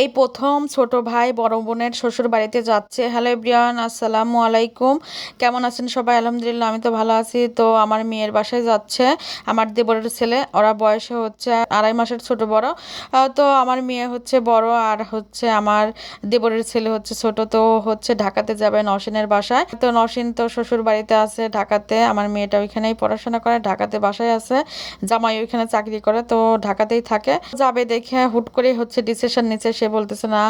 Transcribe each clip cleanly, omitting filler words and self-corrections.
এই প্রথম ছোট ভাই বড় বোনের শ্বশুর বাড়িতে যাচ্ছে। হ্যালো এভরিওয়ান, আসসালামু আলাইকুম। কেমন আছেন সবাই? আলহামদুলিল্লাহ, আমি তো ভালো আছি। তো আমার মেয়ের বাসায় যাচ্ছে আমার দেবরের ছেলে। ওরা বয়সে হচ্ছে 2.5 মাসের ছোট বড়। তো আমার মেয়ে হচ্ছে বড়, আর হচ্ছে আমার দেবরের ছেলে হচ্ছে ছোট। তো হচ্ছে ঢাকাতে যাবে নওশিনের বাসায়। তো নওশিন তো শ্বশুর বাড়িতে আছে ঢাকাতে, আমার মেয়েটা ওইখানেই পড়াশোনা করে, ঢাকাতে বাসায় আছে। জামাই ওইখানে চাকরি করে, তো ঢাকাতেই থাকে। যাবে দেখে হুট করে হচ্ছে ডিসিশন নিচ্ছে। সে বলতেছে না,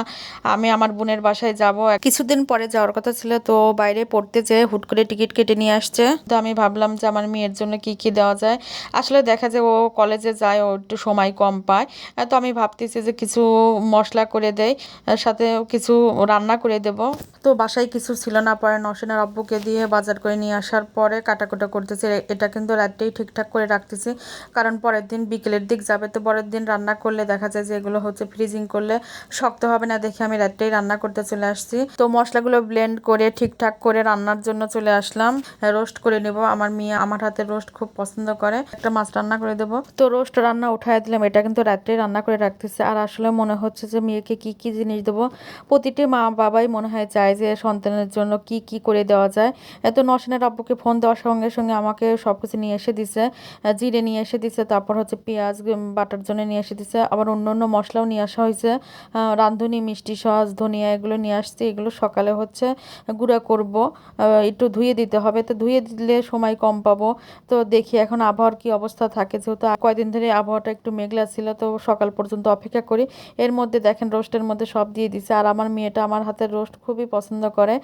আমি আমার বোনের বাসায় যাব। কিছুদিন পরে যাওয়ার কথা ছিল, তো বাইরে পড়তে যেয়ে হুট করে টিকিট কেটে নিয়ে আসছে। তো আমি ভাবলাম যে আমার মেয়ের জন্য কি কি দেওয়া যায়। আসলে দেখা যায় ও কলেজে যায়, ও একটু সময় কম পায়। তো আমি ভাবতেছি যে কিছু মশলা করে দেই, সাথে কিছু রান্না করে দেব। তো বাসায় কিছু ছিল না, পরে নওশিনের আব্বুকে দিয়ে বাজার করে নিয়ে আসার পরে কাটাকুটা করতেছে। এটা কিন্তু রাতেই ঠিকঠাক করে রাখতেছি, কারণ পরের দিন বিকেলের দিক যাবে। তো পরের দিন রান্না করলে দেখা যায় যে এগুলো হচ্ছে ফ্রিজিং করলে শক্ত হবে না, দেখে আমি রাত্রেই রান্না করতে চলে আসছি। তো মশলাগুলো ব্লেন্ড করে ঠিকঠাক করে রান্নার জন্য চলে আসলাম। রোস্ট করে নেব, আমার মেয়ে আমার হাতের রোস্ট খুব পছন্দ করে। একটা মাছ রান্না করে দেব। তো রোস্ট রান্না উঠাই দিলাম, এটা কিন্তু রাত্রেই রান্না করে রাখতেছে। আর আসলে মনে হচ্ছে যে মেয়েকে কি কি জিনিস দেবো। প্রতিটি মা বাবাই মনে হয় চায় যে সন্তানের জন্য কি কি করে দেওয়া যায়। এত নওশিনের আব্বুকে ফোন দেওয়ার সঙ্গে সঙ্গে আমাকে সবকিছু নিয়ে এসে দিছে। জিরে নিয়ে এসে দিছে, তারপর হচ্ছে পেঁয়াজ বাটার জন্য নিয়ে এসে দিছে, আবার অন্য অন্য মশলাও নিয়ে আসা হয়েছে। রাঁধুনি, মিষ্টি সস, ধনিয়া এগুলো নিয়ে আসছি। এগুলো সকালে হচ্ছে গুঁড়া করব। একটু ধুয়ে দিতে হবে, তো ধুয়ে দিলে সময় কম পাবো। তো দেখি এখন আবহাওয়ার কি অবস্থা থাকে, যেহেতু কয়দিন ধরে আবহাওয়াটা একটু মেঘলা ছিল, তো সকাল পর্যন্ত অপেক্ষা করি। এর মধ্যে দেখেন রোস্টের মধ্যে সব দিয়ে দিছে। আর আমার মেয়েটা আমার হাতের রোস্ট খুবই পছন্দ করে।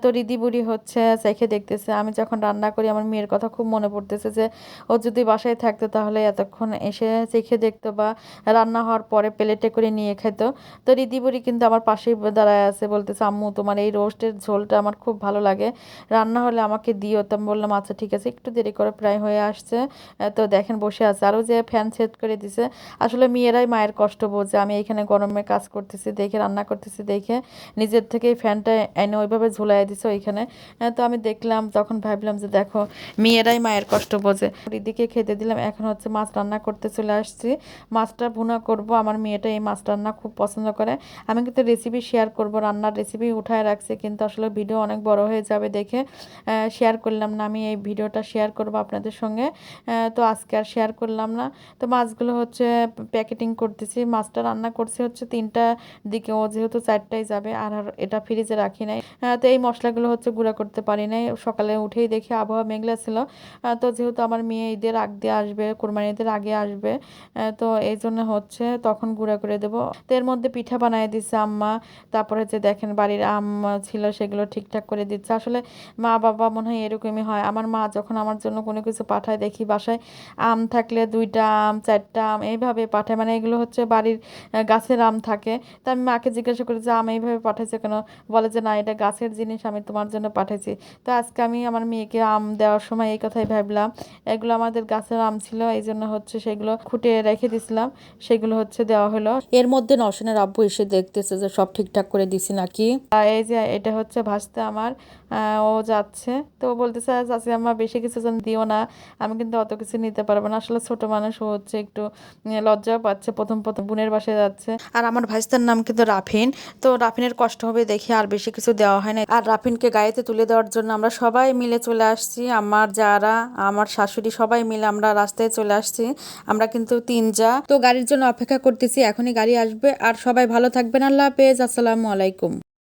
তো রিদি বুড়ি হচ্ছে চেখে দেখতেছে। আমি যখন রান্না করি আমার মেয়ের কথা খুব মনে পড়তেছে যে ও যদি বাসায় থাকতো তাহলে এতক্ষণ এসে চেখে দেখতো, বা রান্না হওয়ার পরে প্লেটে করে নিয়ে খেত। তো রিদি বুড়ি কিন্তু আমার পাশেই দাঁড়ায় আছে, বলতেছে আম্মু তোমার এই রোস্টের ঝোলটা আমার খুব ভালো লাগে, রান্না হলে আমাকে দিও। তো আমি বললাম আচ্ছা ঠিক আছে, একটু দেরি করে প্রায় হয়ে আসছে। তো দেখেন বসে আছে, আরও যে ফ্যান সেট করে দিছে। আসলে মেয়েরাই মায়ের কষ্ট বোঝে। আমি এখানে গরমে কাজ করতেছি দেখে, রান্না করতেছি দেখে নিজের থেকেই ফ্যানটা এনে ওইভাবে ঝুলাই দিছে ওইখানে। তো আমি দেখলাম, তখন ভাবলাম যে দেখো মেয়েরাই মায়ের কষ্ট বোঝে। রিদিকে খেতে দিলাম, এখন হচ্ছে মাছ রান্না করতে চলে আসছি। মাছটা ভুনা করব, আমার মেয়েটা এই মাছ রান্না খুব পছন্দ করে। আমি কিন্তু রেসিপি শেয়ার করব, রান্নার রেসিপি উঠায় রাখছি, কিন্তু আসলে ভিডিও অনেক বড় হয়ে যাবে দেখে শেয়ার করলাম না। আমি এই ভিডিওটা শেয়ার করব আপনাদের সঙ্গে, তো আজকে আর শেয়ার করলাম না। তো মাছগুলো হচ্ছে প্যাকেটিং করতেছি। মাছটা রান্না করছি হচ্ছে 3টা দিকে, ও যেহেতু 4টায় যাবে, আর এটা ফ্রিজে রাখি নাই। তো এই মশলাগুলো হচ্ছে গুঁড়া করতে পারি নাই, সকালে উঠেই দেখি আবহাওয়া মেঘলা ছিল। তো যেহেতু আমার মেয়ে ঈদের আগ দিয়ে আসবে, কোরবানি ঈদের আগে আসবে, তো এই জন্য হচ্ছে তখন গুঁড়া করে দেবো। তো এর মধ্যে পিঠা বানিয়ে দিচ্ছে আম্মা। তারপরে যে দেখেন বাড়ির আম ছিল সেগুলো ঠিকঠাক করে দিচ্ছে। আসলে মা বাবা মনে হয় এরকমই হয়। আমার মা যখন আমার জন্য কোনো কিছু পাঠায়, দেখি বাসায় আম থাকলে 2টা আম 4টা আম এইভাবে পাঠায়, মানে এগুলো হচ্ছে বাড়ির গাছের আম থাকে। তা আমি মাকে জিজ্ঞাসা করি যে আম এইভাবে পাঠাইছে কেন, বলে যে না এটা গাছের জিনিস, আমি তোমার জন্য পাঠাইছি। তো আজকে আমি আমার মেয়েকে আম দেওয়ার সময় এই কথাই ভাবলাম, এগুলো আমাদের গাছের আম ছিল, এই জন্য হচ্ছে সেগুলো খুঁটে রেখে দিছিলাম, সেগুলো হচ্ছে দেওয়া হলো। এর মধ্যে নওশিনের আব্বু এসে দেখতেছে যে সব ঠিকঠাক করে দিছি নাকি। এই যে এটা হচ্ছে ভাজতে আমার, ও যাচ্ছে। তো ও বলতেছে চাচি আম্মা বেশি কিছু যেন দিও না, আমি কিন্তু অত কিছু নিতে পারবো না। আসলে ছোট মানুষ, ও হচ্ছে একটু লজ্জাও পাচ্ছে, প্রথম প্রথম বোনের বাসায় যাচ্ছে। আর আমার ভাইস্তার নাম কিন্তু রাফিন। তো রাফিনের কষ্ট হবে দেখে আর বেশি কিছু দেওয়া হয় না। আর রাফিনকে গাড়িতে তুলে দেওয়ার জন্য আমরা সবাই মিলে চলে আসছি, আমার যারা, আমার শাশুড়ি, সবাই মিলে আমরা রাস্তায় চলে আসছি। আমরা কিন্তু 3 যা, তো গাড়ির জন্য অপেক্ষা করতেছি, এখনই গাড়ি আসবে। আর সবাই ভালো থাকবেন, আল্লাহ হাফেজ, আসসালামু আলাইকুম।